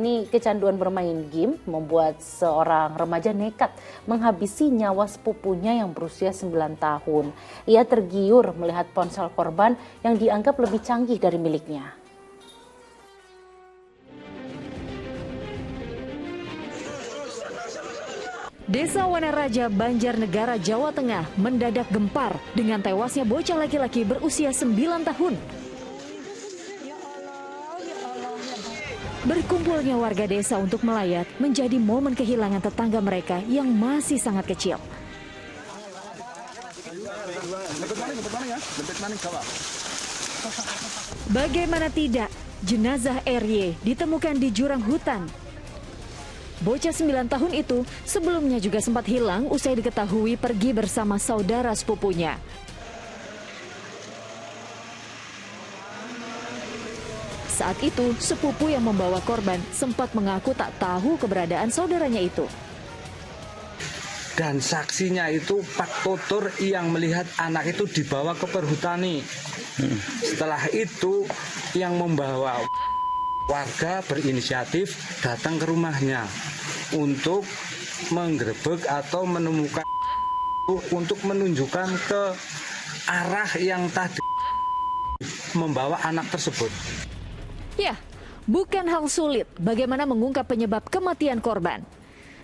ini kecanduan bermain game membuat seorang remaja nekat menghabisi nyawa sepupunya yang berusia 9 tahun. Ia tergiur melihat ponsel korban yang dianggap lebih canggih dari miliknya. Desa Wanaraja, Banjarnegara, Jawa Tengah mendadak gempar dengan tewasnya bocah laki-laki berusia 9 tahun. Berkumpulnya warga desa untuk melayat menjadi momen kehilangan tetangga mereka yang masih sangat kecil. Bagaimana tidak, jenazah RY ditemukan di jurang hutan. Bocah 9 tahun itu sebelumnya juga sempat hilang usai diketahui pergi bersama saudara sepupunya. Saat itu, sepupu yang membawa korban sempat mengaku tak tahu keberadaan saudaranya itu. Dan saksinya itu Pak Tutur yang melihat anak itu dibawa ke perhutani. Setelah itu yang membawa warga berinisiatif datang ke rumahnya untuk menggerebek atau menemukan untuk menunjukkan ke arah yang tadi membawa anak tersebut. Ya, bukan hal sulit bagaimana mengungkap penyebab kematian korban.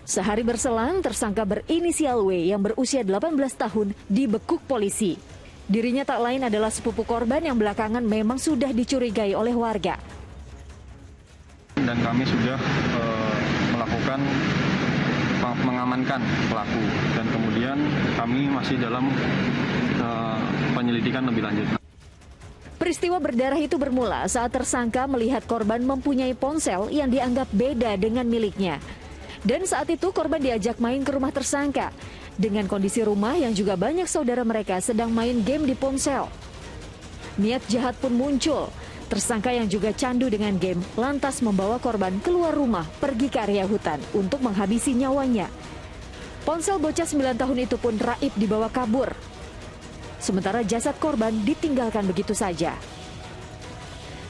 Sehari berselang, tersangka berinisial W yang berusia 18 tahun dibekuk polisi. Dirinya tak lain adalah sepupu korban yang belakangan memang sudah dicurigai oleh warga. Dan kami sudah melakukan mengamankan pelaku dan kemudian kami masih dalam penyelidikan lebih lanjut. Peristiwa berdarah itu bermula saat tersangka melihat korban mempunyai ponsel yang dianggap beda dengan miliknya. Dan saat itu korban diajak main ke rumah tersangka. Dengan kondisi rumah yang juga banyak saudara mereka sedang main game di ponsel. Niat jahat pun muncul. Tersangka yang juga candu dengan game lantas membawa korban keluar rumah pergi ke area hutan untuk menghabisi nyawanya. Ponsel bocah 9 tahun itu pun raib dibawa kabur. Sementara jasad korban ditinggalkan begitu saja.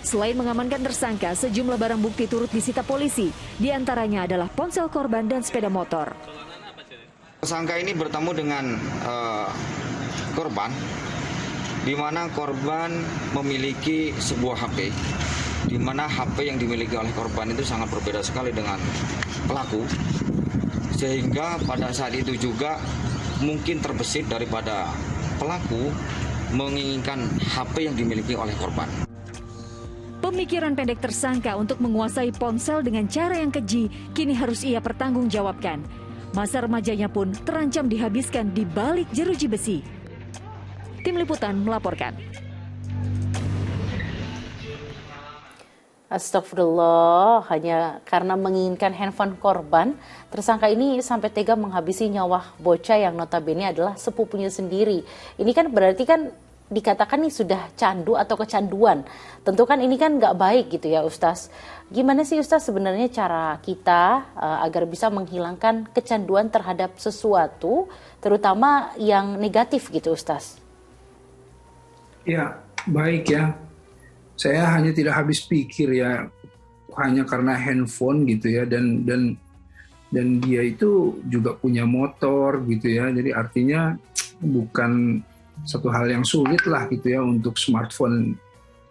Selain mengamankan tersangka, sejumlah barang bukti turut disita polisi. Di antaranya adalah ponsel korban dan sepeda motor. Tersangka ini bertemu dengan korban, di mana korban memiliki sebuah HP, di mana HP yang dimiliki oleh korban itu sangat berbeda sekali dengan pelaku, sehingga pada saat itu juga mungkin terbesit daripada pelaku menginginkan HP yang dimiliki oleh korban. Pemikiran pendek tersangka untuk menguasai ponsel dengan cara yang keji kini harus ia pertanggungjawabkan. Masa remajanya pun terancam dihabiskan di balik jeruji besi. Tim Liputan melaporkan. Astagfirullah, hanya karena menginginkan handphone korban, tersangka ini sampai tega menghabisi nyawa bocah yang notabene adalah sepupunya sendiri. Ini kan berarti kan dikatakan nih sudah candu atau kecanduan. Tentu kan ini kan nggak baik gitu ya Ustaz. Gimana sih Ustaz sebenarnya cara kita agar bisa menghilangkan kecanduan terhadap sesuatu, terutama yang negatif gitu Ustaz? Ya, baik ya. Saya hanya tidak habis pikir ya, hanya karena handphone gitu ya, dan dia itu juga punya motor gitu ya. Jadi artinya bukan satu hal yang sulit lah gitu ya untuk smartphone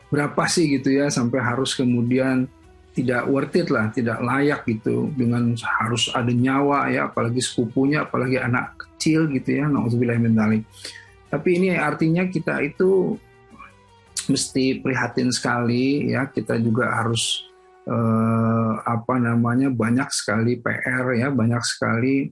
berapa sih gitu ya sampai harus kemudian tidak worth it lah, tidak layak gitu dengan harus ada nyawa ya, apalagi sepupunya, apalagi anak kecil gitu ya. Nauzubillah min dzalik. Tapi ini artinya kita itu mesti prihatin sekali ya, kita juga harus banyak sekali PR ya, banyak sekali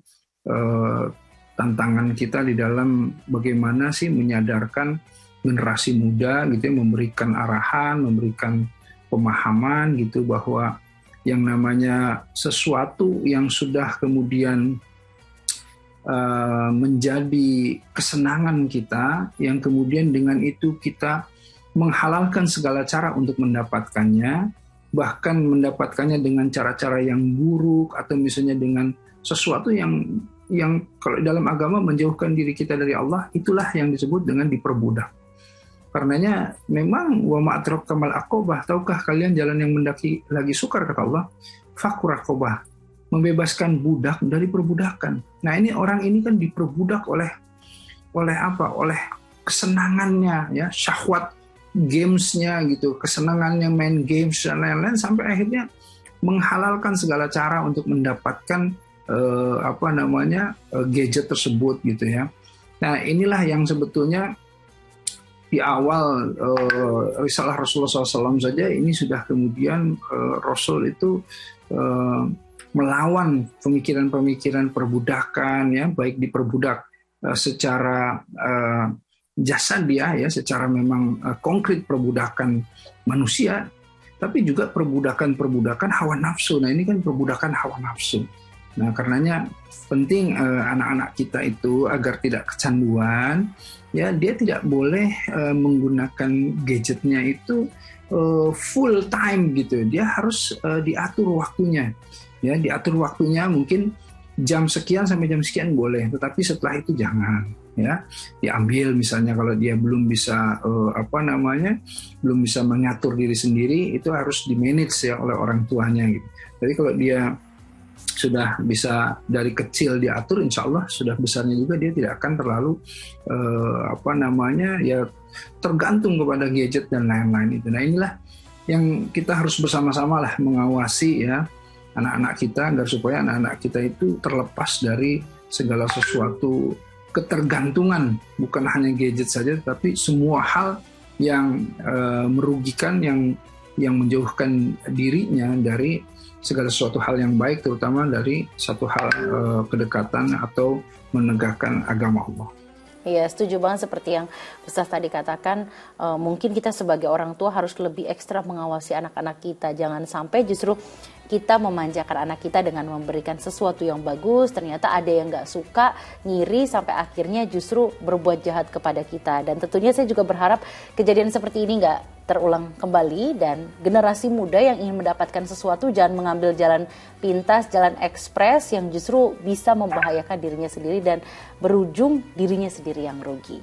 tantangan kita di dalam bagaimana sih menyadarkan generasi muda gitu ya, memberikan arahan, memberikan pemahaman gitu bahwa yang namanya sesuatu yang sudah kemudian menjadi kesenangan kita, yang kemudian dengan itu kita menghalalkan segala cara untuk mendapatkannya, bahkan mendapatkannya dengan cara-cara yang buruk atau misalnya dengan sesuatu yang kalau dalam agama menjauhkan diri kita dari Allah, itulah yang disebut dengan diperbudak. Karenanya memang wa ma'adraka mal aqabah, tahukah kalian jalan yang mendaki lagi sukar kata Allah? Fakku raqabah, membebaskan budak dari perbudakan. Nah ini orang ini kan diperbudak oleh apa? Oleh kesenangannya, ya, syahwat gamesnya gitu, kesenangannya main games dan lain-lain, sampai akhirnya menghalalkan segala cara untuk mendapatkan gadget tersebut gitu ya. Nah inilah yang sebetulnya di awal risalah Rasulullah SAW saja ini sudah kemudian Rasul itu melawan pemikiran-pemikiran perbudakan, ya, baik diperbudak secara jasad ya, secara memang konkret perbudakan manusia, tapi juga perbudakan hawa nafsu. Nah ini kan perbudakan hawa nafsu. Nah karenanya penting anak-anak kita itu agar tidak kecanduan, ya, dia tidak boleh menggunakan gadgetnya itu full time gitu. Dia harus diatur waktunya, ya, diatur waktunya, mungkin jam sekian sampai jam sekian boleh, tetapi setelah itu jangan, ya, diambil. Misalnya kalau dia belum bisa belum bisa mengatur diri sendiri, itu harus di manage ya oleh orang tuanya gitu. Jadi kalau dia sudah bisa dari kecil diatur, insya Allah sudah besarnya juga dia tidak akan terlalu tergantung kepada gadget dan lain-lain itu. Nah inilah yang kita harus bersama-sama lah mengawasi ya anak-anak kita, agar supaya anak-anak kita itu terlepas dari segala sesuatu ketergantungan, bukan hanya gadget saja, tapi semua hal yang merugikan, yang menjauhkan dirinya dari segala sesuatu hal yang baik, terutama dari satu hal kedekatan atau menegakkan agama Allah. Iya, setuju banget seperti yang Ustaz tadi katakan, mungkin kita sebagai orang tua harus lebih ekstra mengawasi anak-anak kita. Jangan sampai justru kita memanjakan anak kita dengan memberikan sesuatu yang bagus, ternyata ada yang gak suka, ngiri, sampai akhirnya justru berbuat jahat kepada kita. Dan tentunya saya juga berharap kejadian seperti ini gak terulang kembali, dan generasi muda yang ingin mendapatkan sesuatu jangan mengambil jalan pintas, jalan ekspres yang justru bisa membahayakan dirinya sendiri dan berujung dirinya sendiri yang rugi.